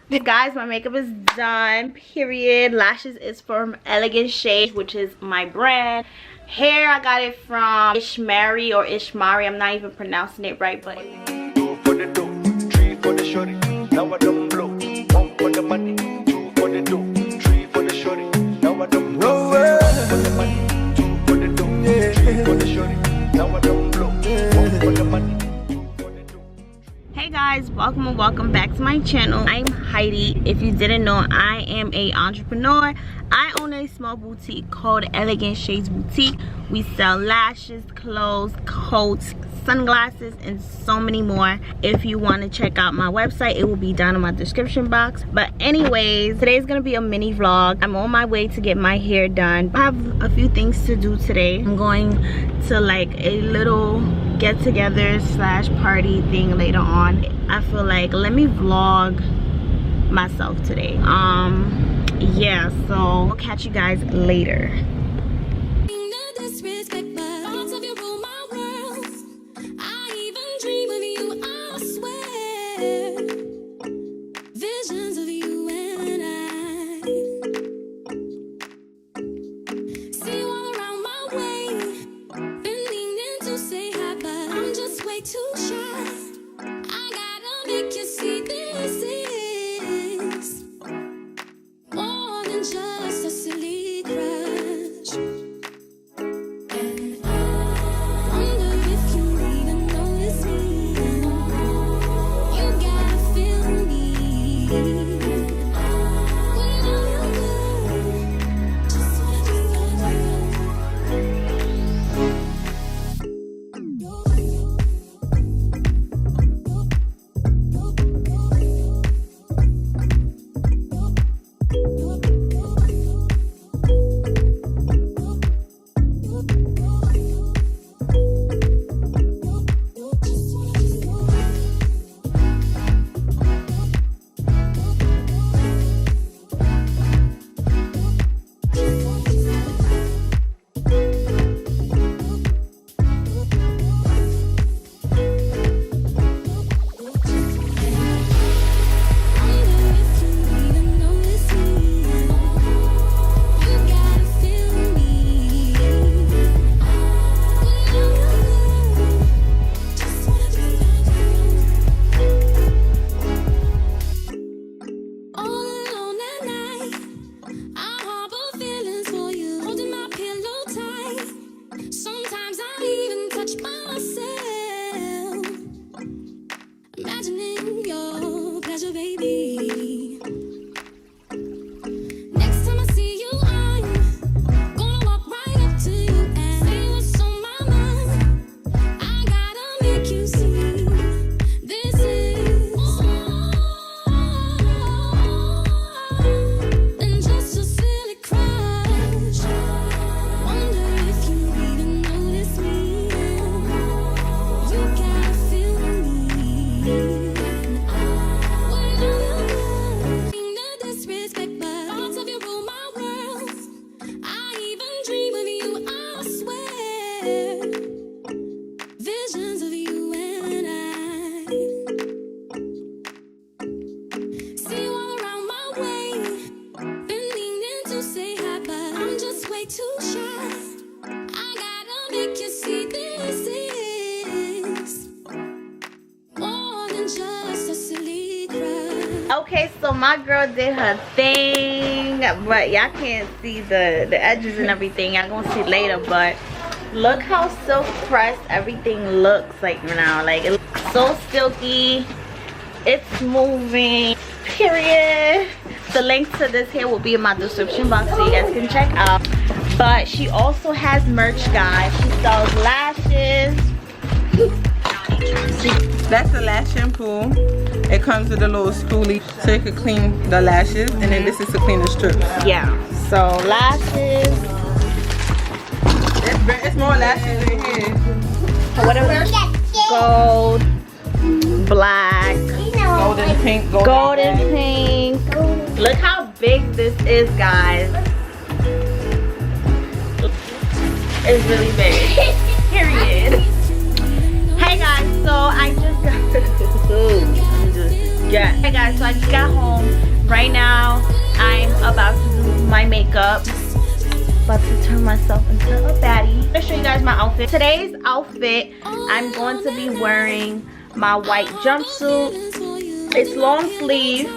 Guys, my makeup is done, period. Lashes is from Elegant Shades, which is my brand. Hair, I got it from Ishmari or Ishmari. I'm not even pronouncing it right, but Two for the dough, three for the shorty. Now I don't blow. One for the money, two for the dough, three for the shorty. Now I don't blow. One for the money, two for the dough, three for the shorty. Now I don't blow. One for the money, two for the dough. hey guys, welcome and welcome back to my channel. I'm Heidi. If you didn't know, I am an entrepreneur. I own a small boutique called Elegant Shades Boutique. We sell lashes, clothes, coats, sunglasses, and so many more. If you want to check out my website, it will be down in my description box. But anyways, today's gonna be a mini vlog. I'm on my way to get my hair done. I have a few things to do today. I'm going to like a little get together slash party thing later on. I feel like let me vlog myself today. Yeah, so I'll catch you guys later. Okay, so my girl did her thing, but y'all can't see the edges and everything. Y'all gonna see later, but look how silk pressed everything looks like now. Like, it looks so silky. It's moving, period. The link to this hair will be in my description box so you guys can check out. But she also has merch, guys. She sells lashes. That's the lash shampoo. It comes with a little spoolie so you can clean the lashes, and then this is to clean the strips. Yeah, so lashes. It's more lashes in here. Whatever. Gold, black, Golden pink, golden pink. Look how big this is, guys. It's really big. Period. Hey guys, so I just got I'm just Yeah. Hey guys, so I just got home. Right now, I'm about to do my makeup. About to turn myself into a baddie. I'm gonna show you guys my outfit. Today's outfit, I'm going to be wearing my white jumpsuit. It's long sleeve.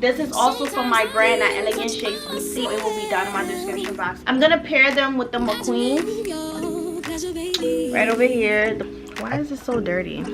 This is also from my brand at Elegant Shades Boutique. It will be down in my description box. I'm gonna pair them with the McQueen. Right over here. Why is it so dirty?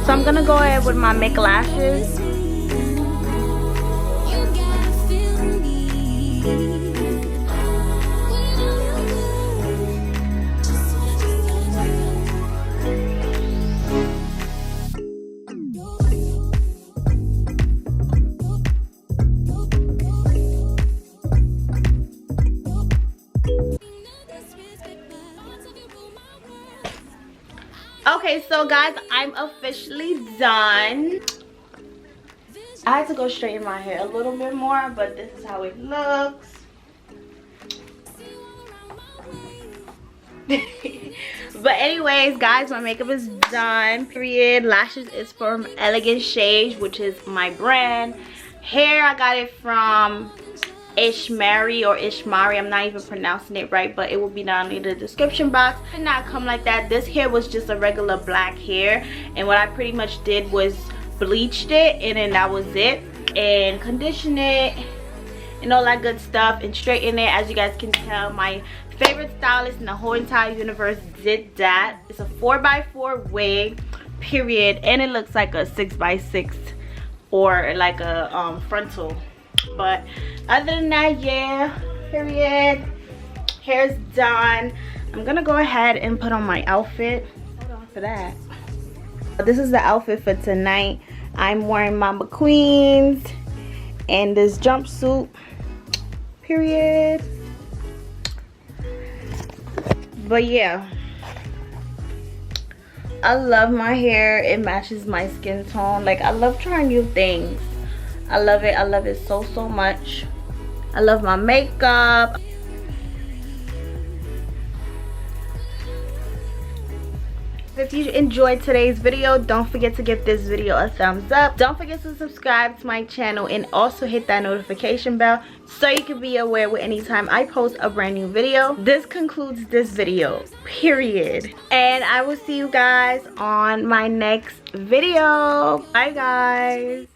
So I'm gonna go ahead with my MIC lashes. Okay, so guys, I'm officially done. I had to go straighten my hair a little bit more, but this is how it looks. But anyways, guys, my makeup is done, period. Lashes is from Elegant Shades, which is my brand. Hair, I got it from Ishmari or Ishmari. I'm not even pronouncing it right, but it will be down in the description box. It did not come like that. This hair was just a regular black hair, and what I pretty much did was bleached it, and then that was it, and condition it and all that good stuff and straighten it. As you guys can tell, my favorite stylist in the whole entire universe did that. It's a 4x4 wig, period, and it looks like a 6x6 or like a frontal. But other than that, yeah, period, hair's done. I'm gonna go ahead and put on my outfit. Hold on for that. This is the outfit for tonight. I'm wearing my McQueen's and this jumpsuit, period. But yeah, I love my hair. It matches my skin tone. Like, I love trying new things. I love it so much. I love my makeup. If you enjoyed today's video, don't forget to give this video a thumbs up. Don't forget to subscribe to my channel and also hit that notification bell so you can be aware when anytime I post a brand new video. This concludes this video, period. And I will see you guys on my next video. Bye guys.